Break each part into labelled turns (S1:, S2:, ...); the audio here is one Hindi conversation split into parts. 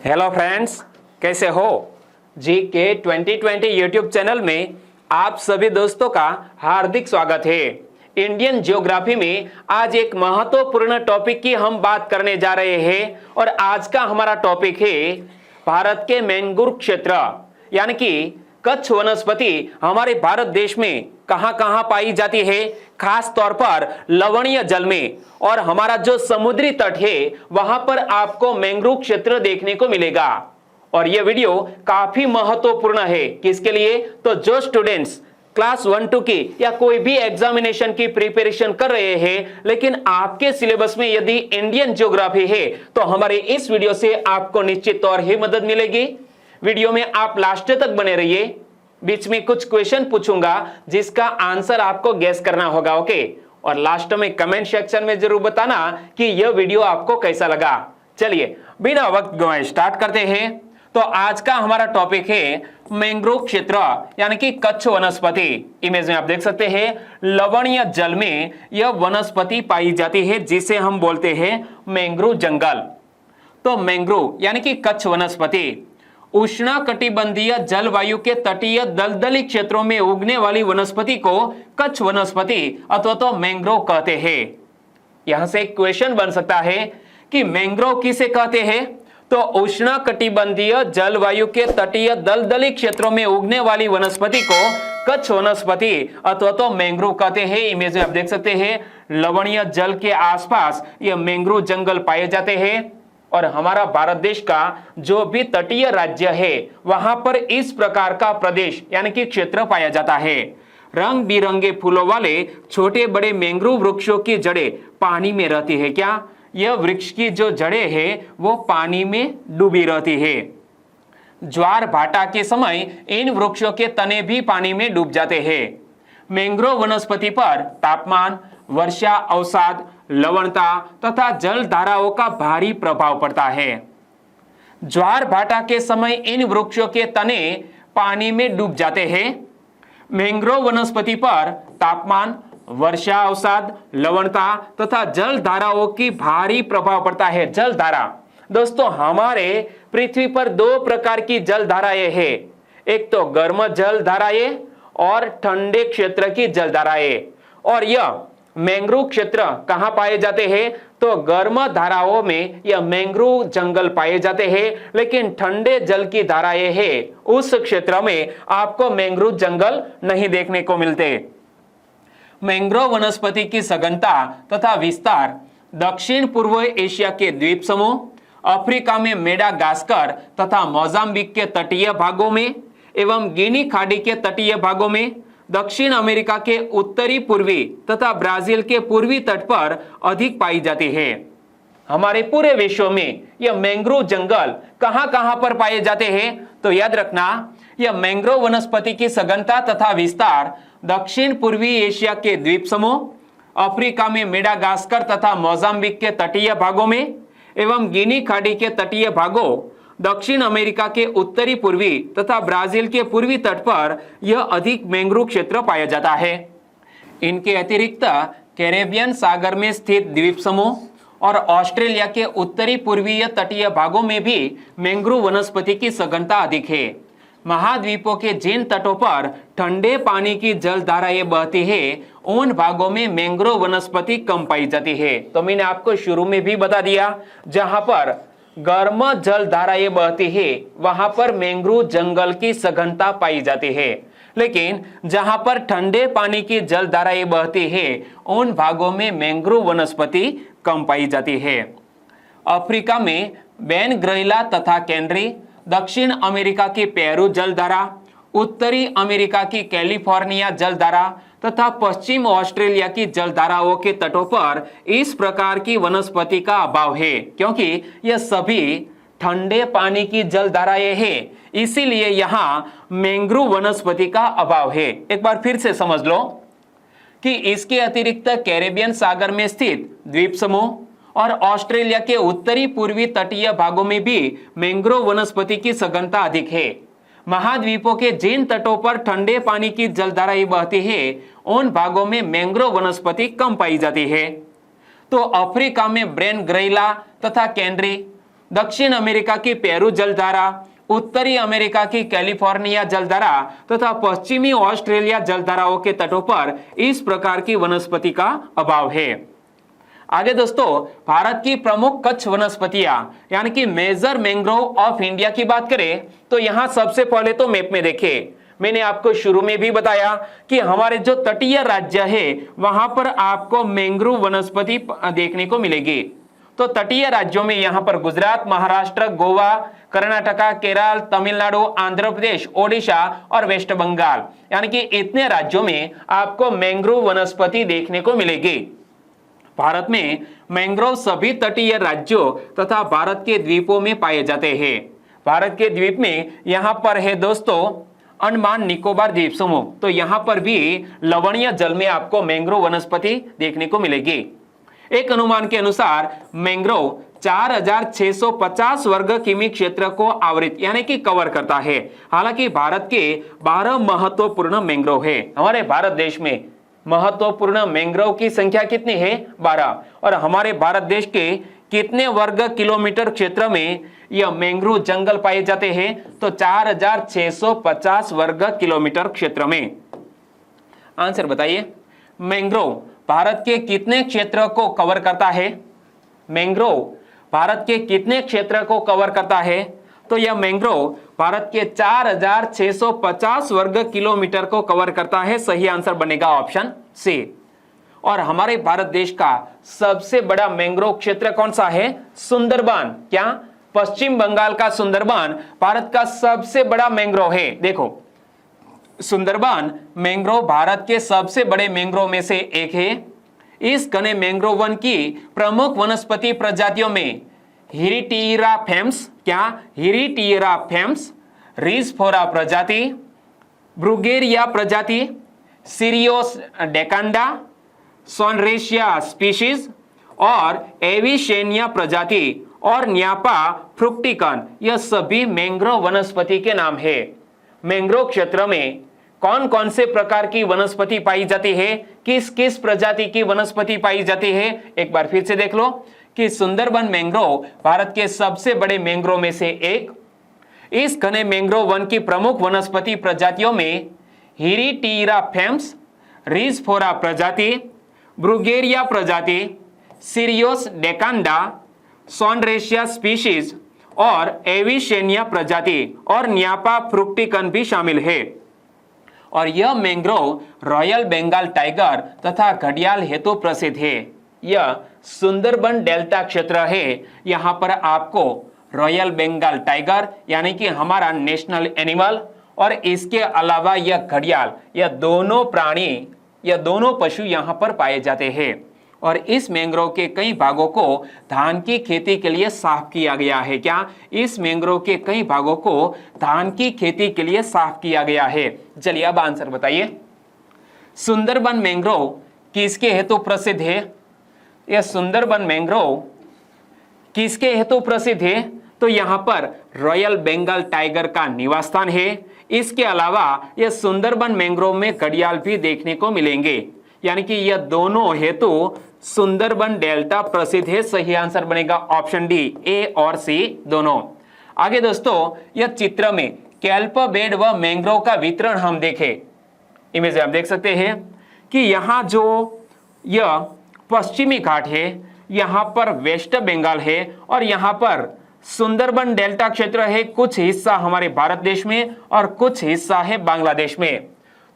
S1: हेलो फ्रेंड्स, कैसे हो? जी के 2020 यूट्यूब चैनल में आप सभी दोस्तों का हार्दिक स्वागत है। इंडियन ज्योग्राफी में आज एक महत्वपूर्ण टॉपिक की हम बात करने जा रहे हैं और आज का हमारा टॉपिक है भारत के मैंग्रोव क्षेत्र यानी कि कच्छ वनस्पति हमारे भारत देश में कहां कहां पाई जाती है, खास तौर पर लवणीय जल में। और हमारा जो समुद्री तट है वहां पर आपको मैंग्रोव क्षेत्र देखने को मिलेगा। और यह वीडियो काफी महत्वपूर्ण है। किसके लिए? तो जो स्टूडेंट्स क्लास 1-2 की या कोई भी एग्जामिनेशन की प्रिपरेशन कर रहे हैं, लेकिन आपके सिलेबस में यदि इंडियन ज्योग्राफी है तो हमारे इस वीडियो से आपको निश्चित तौर ही मदद मिलेगी। वीडियो में आप लास्ट तक बने रहिए। बीच में कुछ क्वेश्चन पूछूंगा जिसका आंसर आपको गेस करना होगा, ओके? और लास्ट में कमेंट सेक्शन में जरूर बताना कि यह वीडियो आपको कैसा लगा। चलिए बिना वक्त गवाए स्टार्ट करते हैं। तो आज का हमारा टॉपिक है मैंग्रोव क्षेत्र यानी कि कच्छ वनस्पति। इमेज में आप देख सकते हैं लवणीय जल में यह वनस्पति पाई जाती है जिसे हम बोलते हैं मैंग्रोव जंगल। तो मैंग्रोव यानी कि कच्छ वनस्पति उष्णकटिबंधीय जलवायु के तटीय दलदली क्षेत्रों में उगने वाली वनस्पति को कच्छ वनस्पति अथवा तो मैंग्रोव कहते हैं। यहां से एक क्वेश्चन बन सकता है कि मैंग्रोव किसे कहते हैं? तो उष्णकटिबंधीय जलवायु के तटीय दलदली क्षेत्रों में उगने वाली वनस्पति को कच्छ वनस्पति अथवा तो मैंग्रोव कहते हैं। इमेज में आप देख सकते हैं लवणीय जल के आसपास यह मैंग्रोव जंगल पाए जाते हैं। और हमारा भारत देश का जो भी तटीय राज्य है वहां पर इस प्रकार का प्रदेश यानी कि क्षेत्र पाया जाता है। रंग बिरंगे फूलों वाले छोटे बड़े मैंग्रोव वृक्षों की जड़ें पानी में रहती है। क्या यह वृक्ष की जो जड़ें हैं वो पानी में डूबी रहती है? ज्वार भाटा के समय इन वृक्षों के तने भी पानी में डूब जाते हैं। मैंग्रोव वनस्पति पर तापमान, वर्षा अवसाद, लवणता तथा जल धाराओं का भारी प्रभाव पड़ता है। ज्वार भाटा के समय इन वृक्षों के तने पानी में डूब जाते हैं। मैंग्रोव वनस्पति पर तापमान, वर्षा अवसाद, लवणता तथा जल धाराओं की भारी प्रभाव पड़ता है। जल धारा दोस्तों, हमारे पृथ्वी पर दो प्रकार की जल धाराएं हैं। एक तो गर्म जल धाराएं और ठंडे क्षेत्र की जल धाराएं। और यह मैंग्रोव क्षेत्र कहां पाए जाते हैं? तो गर्म धाराओं में यह मैंग्रोव जंगल पाए जाते हैं, लेकिन ठंडे जल की धाराएं हैं उस क्षेत्र में आपको मैंग्रोव जंगल नहीं देखने को मिलते। मैंग्रोव वनस्पति की सघनता तथा विस्तार दक्षिण पूर्व एशिया के द्वीप समूह, अफ्रीका में मेडागास्कर तथा मोजाम्बिक के तटीय भागों में एवं गिनी खाड़ी के तटीय भागों में, दक्षिण अमेरिका के उत्तरी पूर्वी तथा ब्राजील के पूर्वी तट पर अधिक पाई जाती है। हमारे पूरे विश्व में यह मैंग्रोव जंगल कहां कहां पर पाए जाते हैं? तो याद रखना, यह मैंग्रोव वनस्पति की सघनता तथा विस्तार दक्षिण पूर्वी एशिया के द्वीप समूह, अफ्रीका में मेडागास्कर तथा मोजाम्बिक के तटीय भागों में एवं गिनी खाड़ी के तटीय भागों, दक्षिण अमेरिका के उत्तरी पूर्वी तथा ब्राजील के पूर्वी तट पर यह अधिक मैंग्रोव क्षेत्र पाया जाता है। इनके अतिरिक्त कैरेबियन सागर में स्थित द्वीप समूह और ऑस्ट्रेलिया के उत्तरी पूर्वीय तटीय भागों में भी मैंग्रोव वनस्पति की सघनता अधिक है। महाद्वीपों के जिन तटों पर ठंडे पानी की जल धाराएं बहती है उन भागों में मैंग्रोव वनस्पति कम पाई जाती है। तो मैंने आपको शुरू में भी बता दिया, जहां पर गर्म जल धाराएं बहती है वहां पर मैंग्रोव जंगल की सघनता पाई जाती है, लेकिन जहां पर ठंडे पानी की जल धाराएं बहती है उन भागों में मैंग्रोव वनस्पति कम पाई जाती है। अफ्रीका में बेन ग्रैला तथा कैनरी, दक्षिण अमेरिका की पेरू जलधारा, उत्तरी अमेरिका की कैलिफोर्निया जलधारा तथा पश्चिम ऑस्ट्रेलिया की जलधाराओं के तटों पर इस प्रकार की वनस्पति का अभाव है, क्योंकि यह सभी ठंडे पानी की जलधाराएं हैं, इसीलिए यहां मैंग्रोव वनस्पति का अभाव है। एक बार फिर से समझ लो कि इसके अतिरिक्त कैरेबियन सागर में स्थित द्वीप समूह और ऑस्ट्रेलिया के उत्तरी पूर्वी तटीय भागों में भी मैंग्रोव वनस्पति की सघनता अधिक है। महाद्वीपों के जिन तटों पर ठंडे पानी की जलधाराएं बहती है उन भागों में मैंग्रोव वनस्पति कम पाई जाती है। तो अफ्रीका में ब्रेन ग्रैला तथा कैनरी, दक्षिण अमेरिका की पेरू जलधारा, उत्तरी अमेरिका की कैलिफोर्निया जलधारा तथा पश्चिमी ऑस्ट्रेलिया जलधाराओं के तटों पर इस प्रकार की वनस्पति का अभाव है। आगे दोस्तों, भारत की प्रमुख कच्छ वनस्पतियां यानी कि मेजर मैंग्रोव ऑफ इंडिया की बात करें तो यहां सबसे पहले तो मैप में देखें, मैंने आपको शुरू में भी बताया कि हमारे जो तटीय राज्य है वहां पर आपको मैंग्रोव वनस्पति देखने को मिलेगी। तो तटीय राज्यों में यहां पर गुजरात, महाराष्ट्र, गोवा, कर्नाटका, केरल, तमिलनाडु, आंध्र प्रदेश, ओडिशा और वेस्ट बंगाल यानी कि इतने राज्यों में आपको मैंग्रोव वनस्पति देखने को मिलेगी। भारत में मैंग्रोव सभी तटीय राज्यों तथा भारत के द्वीपों में पाए जाते हैं। भारत के द्वीप में यहां पर है दोस्तों अंडमान निकोबार द्वीप समूह, तो यहां पर भी लवणीय जल में आपको मैंग्रोव वनस्पति देखने को मिलेगी। एक अनुमान के अनुसार मैंग्रोव 4650 वर्ग किमी क्षेत्र को आवृत यानी कि कवर करता है। हालांकि भारत के 12 महत्वपूर्ण मैंग्रोव है। हमारे भारत देश में महत्वपूर्ण मैंग्रोव की संख्या कितनी है? 12। और हमारे भारत देश के कितने वर्ग किलोमीटर क्षेत्र में यह मैंग्रोव जंगल पाए जाते हैं? तो 4650 वर्ग किलोमीटर क्षेत्र में। आंसर बताइए, मैंग्रोव भारत के कितने क्षेत्र को कवर करता है? मैंग्रोव भारत के कितने क्षेत्र को कवर करता है? तो यह मैंग्रोव भारत के 4650 वर्ग किलोमीटर को कवर करता है। सही आंसर बनेगा ऑप्शन सी। और हमारे भारत देश का सबसे बड़ा मैंग्रोव क्षेत्र कौन सा है? सुंदरबन। क्या? पश्चिम बंगाल का सुंदरबन भारत का सबसे बड़ा मैंग्रोव है। देखो, सुंदरबन मैंग्रोव भारत के सबसे बड़े मैंग्रोव में से एक है। इस घने मैंग्रोव वन की प्रमुख वनस्पति प्रजातियों में हिरिटीराफेम्स, क्या? हिरिटीराफेम्स, रिजफोरा प्रजाति, ब्रुगेरिया प्रजाति, सीरियोस डेकांडा, सोनरेशिया स्पीशीज और एविशेनिया प्रजाति और न्यापा फ्रुक्टिकन, यह सभी मैंग्रोव वनस्पति के नाम है। मैंग्रोव क्षेत्र में कौन कौन से प्रकार की वनस्पति पाई जाती है, किस किस प्रजाति की वनस्पति पाई जाती है? एक बार फिर से देख लो कि सुंदरबन मैंग्रोव भारत के सबसे बड़े मैंग्रोव में से एक। इस घने मैंग्रोव वन की प्रमुख वनस्पति प्रजातियों में हिरिटीराफेम्स, रिजफोरा प्रजाति, ब्रुगेरिया प्रजाति, सीरियोस डेकांडा, सोनरेशिया स्पीशीज और एविशेनिया प्रजाति और न्यापा फ्रुक्टिकन भी शामिल है। और यह मैंग्रोव रॉयल बंगाल टाइगर तथा घड़ियाल हेतु प्रसिद्ध है। यह सुंदरबन डेल्टा क्षेत्र है। यहां पर आपको रॉयल बंगाल टाइगर यानी कि हमारा नेशनल एनिमल और इसके अलावा यह घड़ियाल, यह दोनों प्राणी, यह दोनों पशु यहां पर पाए जाते हैं। और इस मैंग्रोव के कई भागों को धान की खेती के लिए साफ किया गया है। क्या? इस मैंग्रोव के कई भागों को धान की खेती के लिए साफ किया गया है। चलिए अब आंसर बताइए, सुंदरबन मैंग्रोव किसके हेतु प्रसिद्ध है? यह सुंदरबन मैंग्रोव किसके हेतु प्रसिद्ध है? तो यहां पर रॉयल बंगाल टाइगर का निवास स्थान है। इसके अलावा यह सुंदरबन मैंग्रोव में घड़ियाल भी देखने को मिलेंगे, यानी कि यह दोनों हेतु सुंदरबन डेल्टा प्रसिद्ध है। सही आंसर बनेगा ऑप्शन डी, ए और सी दोनों। आगे दोस्तों, यह चित्र में कैल्प बेड व मैंग्रोव का वितरण हम देखें। इमेज आप देख सकते हैं कि यहां जो यह पश्चिमी घाट है, यहां पर वेस्ट बंगाल है और यहां पर सुंदरबन डेल्टा क्षेत्र है। कुछ हिस्सा हमारे भारत देश में और कुछ हिस्सा है बांग्लादेश में।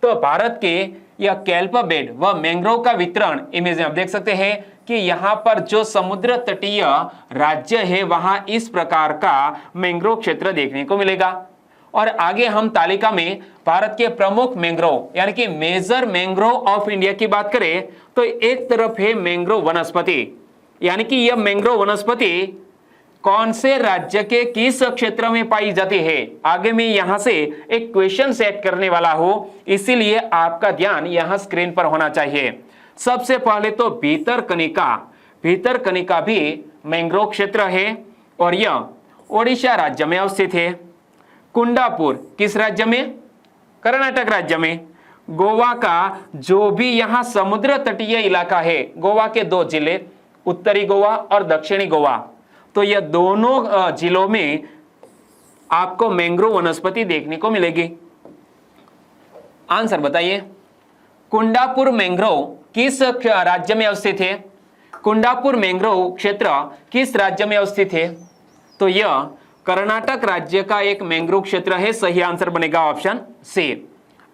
S1: तो भारत के यह कैल्प बेड व मैंग्रोव का वितरण इमेज में आप देख सकते हैं कि यहां पर जो समुद्र तटीय राज्य है वहां इस प्रकार का मैंग्रोव क्षेत्र देखने को मिलेगा। और आगे हम तालिका में भारत के प्रमुख मैंग्रोव यानी कि मेजर मैंग्रोव ऑफ इंडिया की बात करें तो एक तरफ है मैंग्रोव वनस्पति, यानी कि यह मैंग्रोव वनस्पति कौन से राज्य के किस क्षेत्र में पाई जाती है। आगे मैं यहां से एक क्वेश्चन सेट करने वाला हूं, इसीलिए आपका ध्यान यहां स्क्रीन पर होना चाहिए। सबसे पहले तो भीतरकनिका भी मैंग्रोव क्षेत्र है और यह ओडिशा राज्य में अवस्थित है। कुंडापुर किस राज्य में? कर्नाटक राज्य में। गोवा का जो भी यहां समुद्र तटीय इलाका है, गोवा के दो जिले उत्तरी गोवा और दक्षिणी गोवा, तो यह दोनों जिलों में आपको मैंग्रोव वनस्पति देखने को मिलेगी। आंसर बताइए, कुंडापुर मैंग्रोव किस राज्य में अवस्थित है? कुंडापुर मैंग्रोव क्षेत्र किस राज्य में अवस्थित है? तो यह कर्नाटक राज्य का एक मैंग्रोव क्षेत्र है। सही आंसर बनेगा ऑप्शन सी।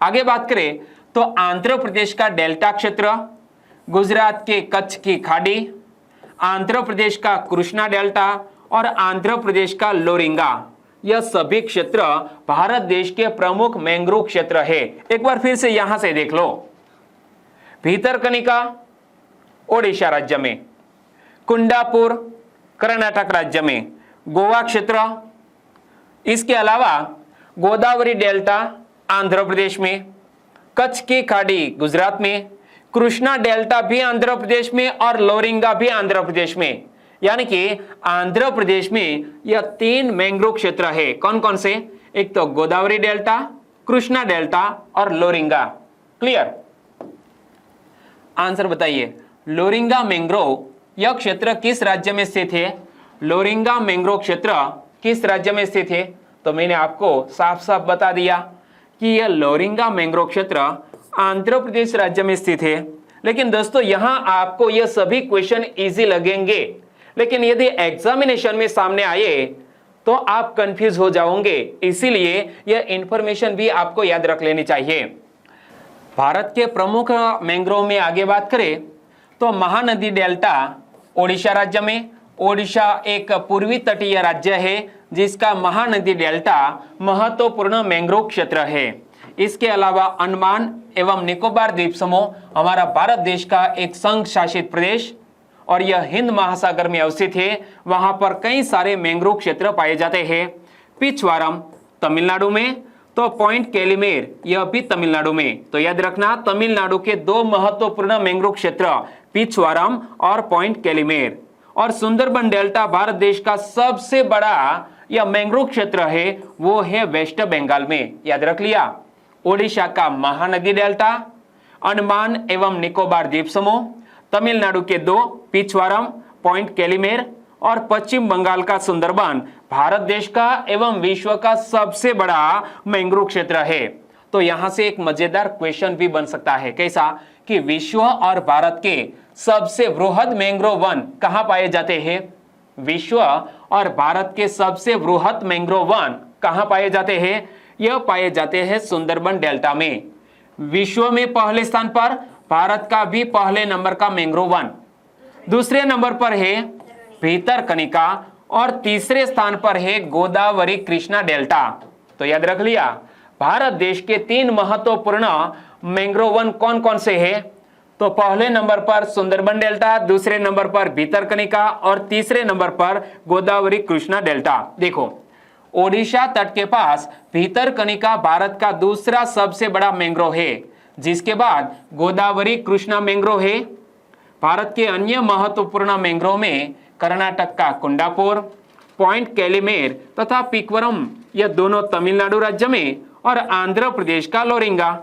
S1: आगे बात करें तो आंध्र प्रदेश का डेल्टा क्षेत्र, गुजरात के कच्छ की खाड़ी, आंध्र प्रदेश का कृष्णा डेल्टा और आंध्र प्रदेश का लोरिंगा, यह सभी क्षेत्र भारत देश के प्रमुख मैंग्रोव क्षेत्र है। एक बार फिर से यहां से देख लो, भीतरकनिका ओडिशा राज्य में, कुंडापुर कर्नाटक राज्य में, गोवा क्षेत्र, इसके अलावा गोदावरी डेल्टा आंध्र प्रदेश में, कच्छ की खाड़ी गुजरात में, कृष्णा डेल्टा भी आंध्र प्रदेश में और लोरिंगा भी आंध्र प्रदेश में। यानी कि आंध्र प्रदेश में यह 3 मैंग्रोव क्षेत्र है। कौन कौन से? एक तो गोदावरी डेल्टा, कृष्णा डेल्टा और लोरिंगा। क्लियर? आंसर बताइए, लोरिंगा मैंग्रोव यह क्षेत्र किस राज्य में स्थित है? लोरिंगा मैंग्रोव क्षेत्र किस राज्य में स्थित है? तो मैंने आपको साफ साफ बता दिया कि यह लोरिंगा मैंग्रोव क्षेत्र आंध्र प्रदेश राज्य में स्थित है। लेकिन दोस्तों यहां आपको यह सभी क्वेश्चन इजी लगेंगे, लेकिन यदि एग्जामिनेशन में सामने आए तो आप कंफ्यूज हो जाओगे। इसीलिए यह इंफॉर्मेशन भी आपको याद रख लेनी चाहिए। भारत के प्रमुख मैंग्रोव में आगे बात करें तो महानदी डेल्टा ओडिशा राज्य में। ओडिशा एक पूर्वी तटीय राज्य है जिसका महानदी डेल्टा महत्वपूर्ण मैंग्रोव क्षेत्र है। इसके अलावा अंडमान एवं निकोबार द्वीप समूह हमारा भारत देश का एक संघ शासित प्रदेश और यह हिंद महासागर में अवस्थित है। वहां पर कई सारे मैंग्रोव क्षेत्र पाए जाते हैं। पिछवारम तमिलनाडु में, तो पॉइंट कैलिमेर यह भी तमिलनाडु में। तो याद रखना, तमिलनाडु के 2 महत्वपूर्ण मैंग्रोव क्षेत्र पिछवारम और पॉइंट कैलिमेर। और सुंदरबन डेल्टा भारत देश का सबसे बड़ा यह मैंग्रोव क्षेत्र है, वो है वेस्ट बंगाल में। याद रख लिया, ओडिशा का महानदी डेल्टा, अंडमान एवं निकोबार द्वीप समूह, तमिलनाडु के 2 पिछवारम, पॉइंट कैलिमेर और पश्चिम बंगाल का सुंदरबन भारत देश का एवं विश्व का सबसे बड़ा मैंग्रोव क्षेत्र है। तो यहां से एक मजेदार क्वेश्चन भी बन सकता है। कैसा? कि विश्व और भारत के सबसे बृहद मैंग्रोव वन कहां पाए जाते हैं? विश्व और भारत के सबसे बृहद मैंग्रोव वन कहां पाए जाते हैं? यह पाए जाते हैं सुंदरबन डेल्टा में। विश्व में पहले स्थान पर, भारत का भी पहले नंबर का मैंग्रोव वन, दूसरे नंबर पर है भीतरकनिका और तीसरे स्थान पर है गोदावरी कृष्णा डेल्टा। तो याद रख लिया, भारत देश के 3 महत्वपूर्ण मैंग्रोव वन कौन कौन से हैं? तो पहले नंबर पर सुंदरबन डेल्टा, दूसरे नंबर पर भीतरकनिका और तीसरे नंबर पर गोदावरी कृष्णा डेल्टा। देखो, ओडिशा तट के पास भीतरकनिका भारत का दूसरा सबसे बड़ा मैंग्रोव है, जिसके बाद गोदावरी कृष्णा मैंग्रोव है। भारत के अन्य महत्वपूर्ण मैंग्रोव में कर्नाटक का कुंडापुर, पॉइंट कैलिमेर तथा पिकवरम, यह दोनों तमिलनाडु राज्य में, और आंध्र प्रदेश का लोरिंगा।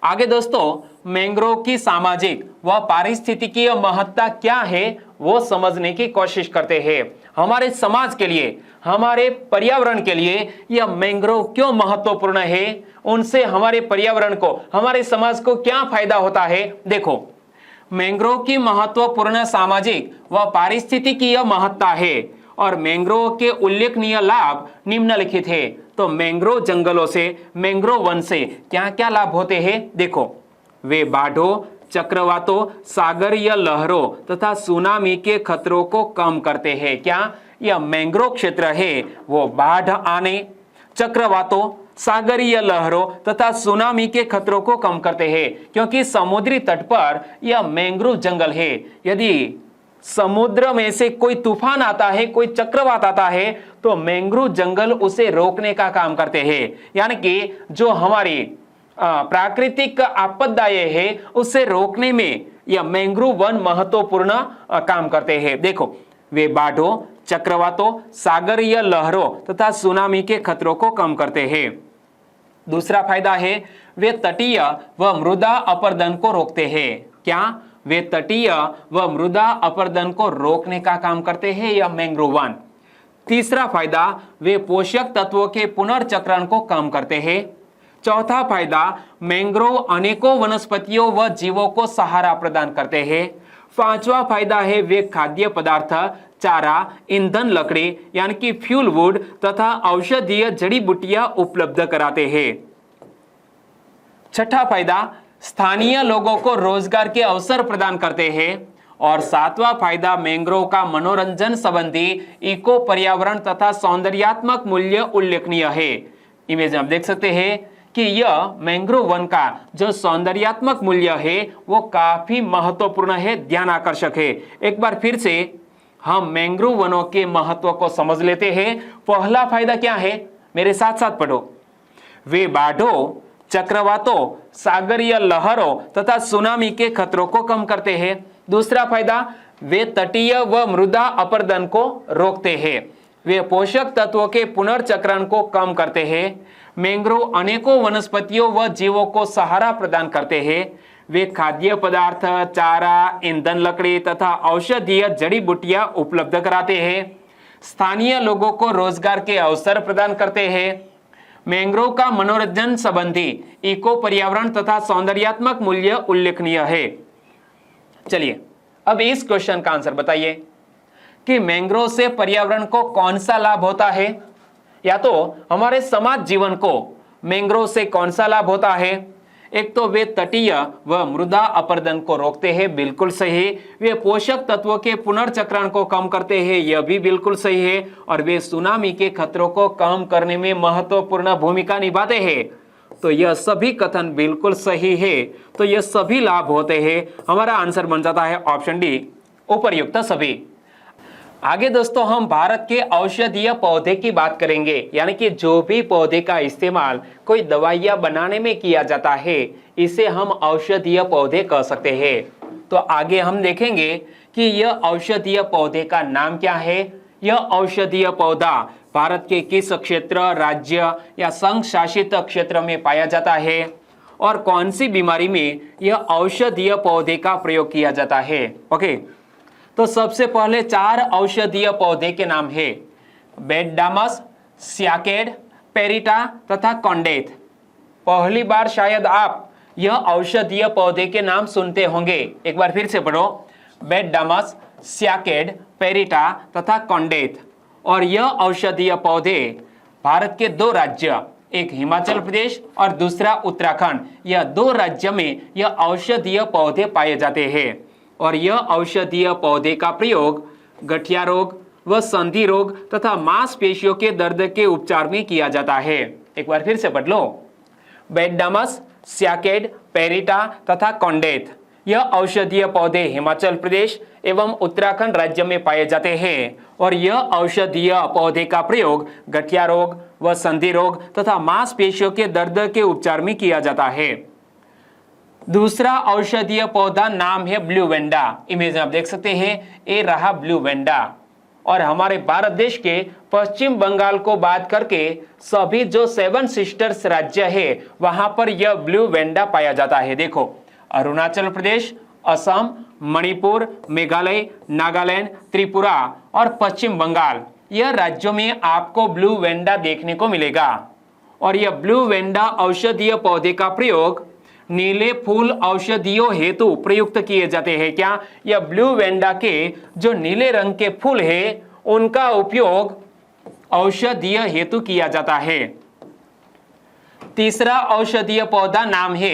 S1: आगे दोस्तों, मैंग्रोव की सामाजिक व पारिस्थितिकीय महत्ता क्या है वो समझने की कोशिश करते हैं। हमारे समाज के लिए, हमारे पर्यावरण के लिए यह मैंग्रोव क्यों महत्वपूर्ण है, उनसे हमारे पर्यावरण को, हमारे समाज को क्या फायदा होता है। देखो, मैंग्रोव की महत्वपूर्ण सामाजिक व पारिस्थितिकीय महत्ता है और मैंग्रोव के उल्लेखनीय लाभ निम्नलिखित है। तो मैंग्रोव जंगलों से, मैंग्रोव वन से क्या क्या लाभ होते हैं? देखो, वे बाढ़ों, चक्रवातों, सागरीय लहरों तथा सुनामी के खतरों को कम करते हैं। क्या? यह मैंग्रोव क्षेत्र है वो बाढ़ आने, चक्रवातों, सागरीय लहरों तथा सुनामी के खतरों को कम करते हैं, क्योंकि समुद्री तट पर यह मैंग्रोव जंगल है। यदि समुद्र में से कोई तूफान आता है, कोई चक्रवात आता है, तो मैंग्रोव जंगल उसे रोकने का काम करते हैं। यानी कि जो हमारी प्राकृतिक आपदाएं है उसे रोकने में यह मैंग्रोव वन महत्वपूर्ण काम करते हैं। देखो, वे बाढ़ों, चक्रवातों, सागरीय लहरों तथा सुनामी के खतरों को कम करते हैं। दूसरा फायदा है, वे तटीय व मृदा अपरदन को रोकते हैं। क्या? वे तटीय व मृदा अपरदन को रोकने का काम करते हैं, यह मैंग्रोव वन। तीसरा फायदा, वे पोषक तत्वों के पुनर्चक्रण को कम करते हैं। चौथा फायदा, मैंग्रोव अनेकों वनस्पतियों व जीवों को सहारा प्रदान करते हैं। पांचवा फायदा है, वे खाद्य पदार्थ, चारा, ईंधन, लकड़ी यानी कि फ्यूल वुड तथा औषधीय जड़ी बूटियां उपलब्ध कराते हैं। छठा फायदा, स्थानीय लोगों को रोजगार के अवसर प्रदान करते हैं। और सातवां फायदा, मैंग्रोव का मनोरंजन संबंधी इको पर्यावरण तथा सौंदर्यात्मक मूल्य उल्लेखनीय है। इमेज में आप देख सकते हैं कि यह मैंग्रोव वन का जो सौंदर्यात्मक मूल्य है वो काफी महत्वपूर्ण है, ध्यान आकर्षक है। एक बार फिर से हम मैंग्रोव वनों के महत्व को समझ लेते हैं। पहला फायदा क्या है, मेरे साथ साथ पढ़ो। वे बाढ़ों, चक्रवातों, सागरीय लहरों तथा सुनामी के खतरों को कम करते हैं। दूसरा फायदा, वे तटीय व मृदा अपरदन को रोकते हैं। वे पोषक तत्वों के पुनर्चक्रण को कम करते हैं। मैंग्रोव अनेकों वनस्पतियों व जीवों को सहारा प्रदान करते हैं। वे खाद्य पदार्थ, चारा, ईंधन, लकड़ी तथा औषधीय जड़ी बूटियां उपलब्ध कराते हैं। स्थानीय लोगों को रोजगार के अवसर प्रदान करते हैं। मैंग्रोव का मनोरंजन संबंधी इको पर्यावरण तथा सौंदर्यात्मक मूल्य उल्लेखनीय है। चलिए अब इस क्वेश्चन का आंसर बताइए कि मैंग्रोव से पर्यावरण को कौन सा लाभ होता है, या तो हमारे समाज जीवन को मैंग्रोव से कौन सा लाभ होता है। एक तो वे तटीय व मृदा अपरदन को रोकते हैं, बिल्कुल सही। वे पोषक तत्वों के पुनर्चक्रण को कम करते हैं, यह भी बिल्कुल सही है। और वे सुनामी के खतरों को कम करने में महत्वपूर्ण भूमिका निभाते हैं। तो यह सभी कथन बिल्कुल सही है। तो यह सभी लाभ होते हैं। हमारा आंसर बन जाता है ऑप्शन डी, उपर्युक्त सभी। आगे दोस्तों हम भारत के औषधीय पौधे की बात करेंगे, यानी कि जो भी पौधे का इस्तेमाल कोई दवाइयां बनाने में किया जाता है इसे हम औषधीय पौधे कह सकते हैं। तो आगे हम देखेंगे कि यह औषधीय पौधे का नाम क्या है। यह औषधीय पौधा भारत के किस क्षेत्र, राज्य या संघ शासित क्षेत्र में पाया जाता है और कौन सी बीमारी में यह औषधीय पौधे का प्रयोग किया जाता है। ओके, तो सबसे पहले 4 औषधीय पौधे के नाम है, बेडडामस, स्याकेड, पेरिटा तथा कॉन्डेथ। पहली बार शायद आप यह औषधीय पौधे के नाम सुनते होंगे। एक बार फिर से पढ़ो, बेडडामस, स्याकेड, पेरिटा तथा कॉन्डेथ। और यह औषधीय पौधे भारत के 2 राज्य, एक हिमाचल प्रदेश और दूसरा उत्तराखंड, यह 2 राज्य में यह औषधीय पौधे पाए जाते हैं। और यह औषधीय पौधे का प्रयोग गठिया रोग व संधि रोग तथा मांसपेशियों के दर्द के उपचार में किया जाता है। एक बार फिर से पढ़ लो, बेडडामस, स्याकेड, पेरिटा तथा कॉन्डेथ। यह औषधीय पौधे हिमाचल प्रदेश एवं उत्तराखंड राज्य में पाए जाते हैं। और यह औषधीय पौधे का प्रयोग गठिया रोग व संधि रोग तथा मांसपेशियों के दर्द के उपचार में किया जाता है। दूसरा औषधीय पौधा नाम है ब्लू वेंडा। इमेज में आप देख सकते हैं, ये रहा ब्लू वेंडा। और हमारे भारत देश के पश्चिम बंगाल को बात करके सभी जो 7 सिस्टर्स राज्य है वहां पर यह ब्लू वेंडा पाया जाता है। देखो, अरुणाचल प्रदेश, असम, मणिपुर, मेघालय, नागालैंड, त्रिपुरा और पश्चिम बंगाल, यह राज्यों में आपको ब्लू वेंडा देखने को मिलेगा। और यह ब्लू वेंडा औषधीय पौधे का प्रयोग नीले फूल औषधियों हेतु प्रयुक्त किए जाते हैं। क्या? यह ब्लू वेंडा के जो नीले रंग के फूल है उनका उपयोग औषधीय हेतु किया जाता है। तीसरा औषधीय पौधा नाम है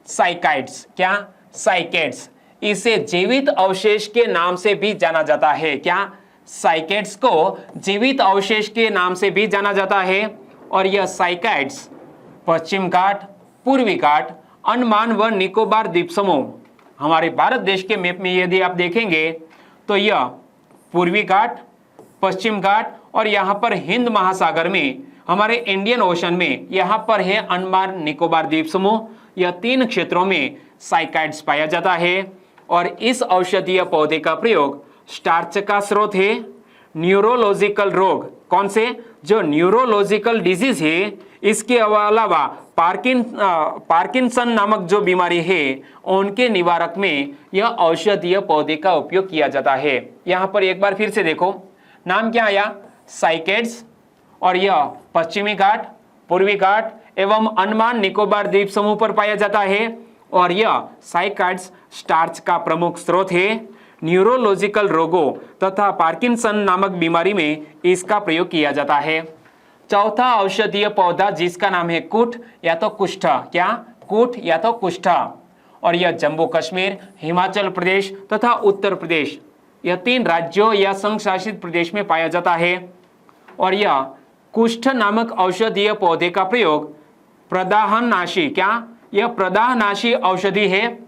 S1: साइकाइड्स। क्या? साइकेड्स। इसे जीवित अवशेष के नाम से भी जाना जाता है। क्या? साइकेड्स को जीवित अवशेष के नाम से भी जाना जाता है। और यह साइकाइड्स पश्चिम घाट, पूर्वी घाट, अंडमान व निकोबार द्वीप समूह, हमारे भारत देश के मैप में यदि आप देखेंगे तो यह पूर्वी घाट, पश्चिम घाट और यहाँ पर हिंद महासागर में, हमारे इंडियन ओशन में यहाँ पर है अंडमान निकोबार द्वीप समूह। यह 3 क्षेत्रों में साइकाइड्स पाया जाता है। और इस औषधीय पौधे का प्रयोग स्टार्च का स्रोत है, न्यूरोलॉजिकल रोग, कौन से? जो न्यूरोलॉजिकल डिजीज है, इसके अलावा पार्किंसन नामक जो बीमारी है उनके निवारक में यह औषधीय पौधे का उपयोग किया जाता है। यहां पर एक बार फिर से देखो, नाम क्या आया, साइकेड्स, और यह पश्चिमी घाट, पूर्वी घाट एवं अंडमान निकोबार द्वीप समूह पर पाया जाता है, और यह साइकाइड्स स्टार्च का प्रमुख स्रोत है। न्यूरोलॉजिकल रोगों तथा पार्किंसन नामक बीमारी में इसका प्रयोग किया जाता है। चौथा औषधीय पौधा जिसका नाम है कुठ या तो कुष्ठ, क्या कुठ या तो कुष्ठ, और यह जम्मू कश्मीर, हिमाचल प्रदेश तथा उत्तर प्रदेश, यह 3 राज्यों या संघ शासित प्रदेश में पाया जाता है। और यह कुष्ठ नामक औषधीय पौधे का प्रयोग प्रदाहनाशी, क्या यह प्रदाहनाशी औषधि है।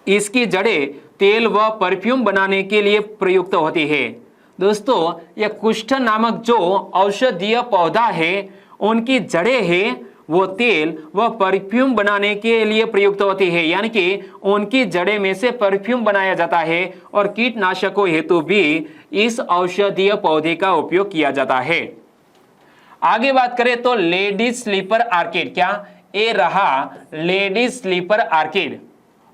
S1: इसकी जड़ें तेल व परफ्यूम बनाने के लिए प्रयुक्त होती है। दोस्तों, यह कुष्ठ नामक जो औषधीय पौधा है उनकी जड़ें हैं वो तेल व परफ्यूम बनाने के लिए प्रयुक्त होती है, यानी कि उनकी जड़ें में से परफ्यूम बनाया जाता है, और कीटनाशकों हेतु भी इस औषधीय पौधे का उपयोग किया जाता है। आगे बात करें तो लेडीज स्लीपर आर्किड, क्या ये रहा लेडीज स्लीपर आर्किड,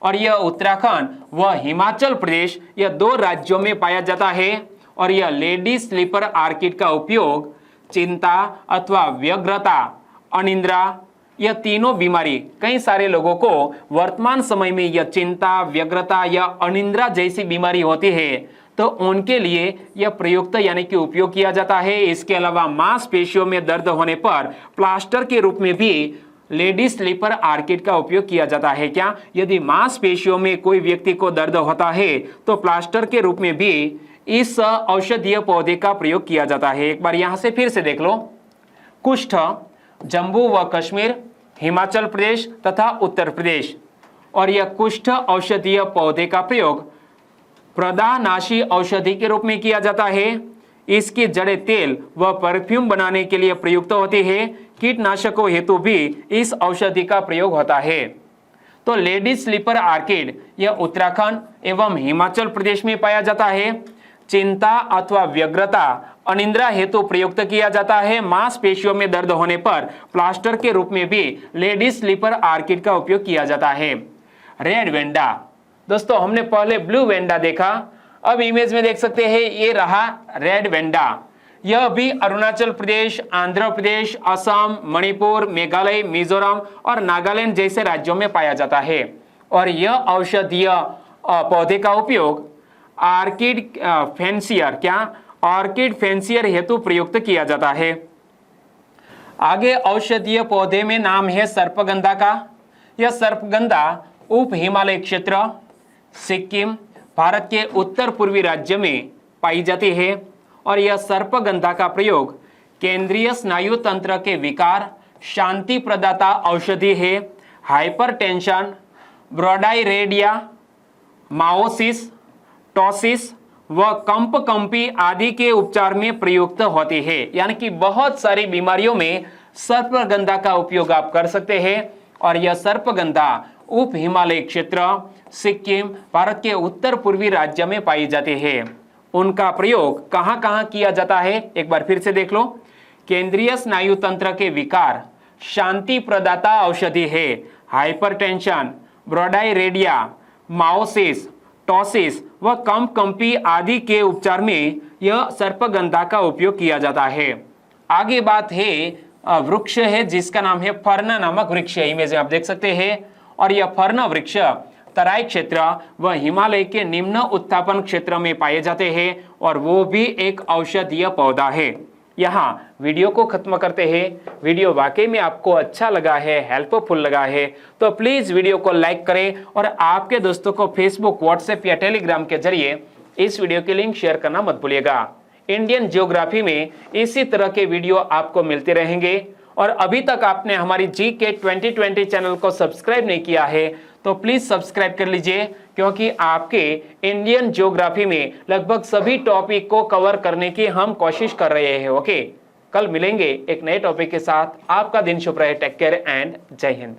S1: और यह उत्तराखंड व हिमाचल प्रदेश, यह 2 राज्यों में पाया जाता है। और यह लेडीज स्लीपर आर्किड का उपयोग चिंता अथवा व्यग्रता, अनिद्रा, यह तीनों बीमारी, कई सारे लोगों को वर्तमान समय में यह चिंता, व्यग्रता या अनिद्रा जैसी बीमारी होती है तो उनके लिए यह प्रयुक्त यानी कि उपयोग किया जाता है। इसके अलावा मांसपेशियों में दर्द होने पर प्लास्टर के रूप में भी लेडीज स्लीपर आर्किड का उपयोग किया जाता है। क्या यदि मांसपेशियों में कोई व्यक्ति को दर्द होता है तो प्लास्टर के रूप में भी इस औषधीय पौधे का प्रयोग किया जाता है। एक बार यहां से फिर से देख लो, कुष्ठ जम्मू व कश्मीर, हिमाचल प्रदेश तथा उत्तर प्रदेश, और यह कुष्ठ औषधीय पौधे का प्रयोग प्रदाहनाशी औषधि के रूप में किया जाता है। इसकी जड़ें तेल व परफ्यूम बनाने के लिए प्रयुक्त होती है। कीटनाशकों हेतु भी इस औषधि का प्रयोग होता है। तो लेडीज स्लीपर आर्किड यह उत्तराखंड एवं हिमाचल प्रदेश में पाया जाता है। चिंता अथवा व्यग्रता, अनिद्रा हेतु प्रयुक्त किया जाता है। मांसपेशियों में दर्द होने पर प्लास्टर के रूप में भी लेडीज स्लीपर आर्किड का उपयोग किया जाता है। रेड वेंडा, दोस्तों हमने पहले ब्लू वेंडा देखा, अब इमेज में देख सकते हैं ये रहा रेड वेंडा। यह भी अरुणाचल प्रदेश, आंध्र प्रदेश, असम, मणिपुर, मेघालय, मिजोरम और नागालैंड जैसे राज्यों में पाया जाता है। और यह औषधीय पौधे का उपयोग आर्किड फैंसियर, क्या ऑर्किड फैंसियर हेतु प्रयुक्त किया जाता है। आगे औषधीय पौधे में नाम है सर्पगंधा का। यह सर्पगंधा उप हिमालय क्षेत्र, सिक्किम, भारत के उत्तर पूर्वी राज्य में पाई जाती है। और यह सर्पगंधा का प्रयोग केंद्रीय स्नायु तंत्र के विकार, शांति प्रदाता औषधि है। हाइपरटेंशन, ब्रोडाइरेडिया, माओसिस, टॉसिस व कंपकंपी आदि के उपचार में प्रयुक्त होती है। यानी कि बहुत सारी बीमारियों में सर्पगंधा का उपयोग आप कर सकते हैं। और यह सर्पगंधा उप हिमालय क्षेत्र, सिक्किम, भारत के उत्तर पूर्वी राज्य में पाई जाती है। उनका प्रयोग कहां कहां किया जाता है एक बार फिर से देख लो। केंद्रीय स्नायु तंत्र के विकार, शांति प्रदाता औषधि है। हाइपरटेंशन, ब्रोडाइरेडिया, माओसिस, टॉसिस व कंपकंपी आदि के उपचार में यह सर्पगंधा का उपयोग किया जाता है। आगे बात है वृक्ष है जिसका नाम है फर्न नामक वृक्ष है, इमेज में आप देख सकते हैं। और यह फर्न वृक्ष तराई क्षेत्र व हिमालय के निम्न उत्थापन क्षेत्र में पाए जाते हैं और वो भी एक औषधीय पौधा है। यहाँ वीडियो को खत्म करते हैं। वीडियो वाकई में आपको अच्छा लगा है, हेल्पफुल लगा है तो प्लीज वीडियो को लाइक करें और आपके दोस्तों को फेसबुक, व्हाट्सएप या टेलीग्राम के जरिए इस वीडियो की लिंक शेयर करना मत भूलिएगा। इंडियन ज्योग्राफी में इसी तरह के वीडियो आपको मिलते रहेंगे। और अभी तक आपने हमारी GK 2020 चैनल को सब्सक्राइब नहीं किया है तो प्लीज सब्सक्राइब कर लीजिए, क्योंकि आपके इंडियन ज्योग्राफी में लगभग सभी टॉपिक को कवर करने की हम कोशिश कर रहे हैं। ओके, कल मिलेंगे एक नए टॉपिक के साथ। आपका दिन शुभ रहे। टेक केयर एंड जय हिंद।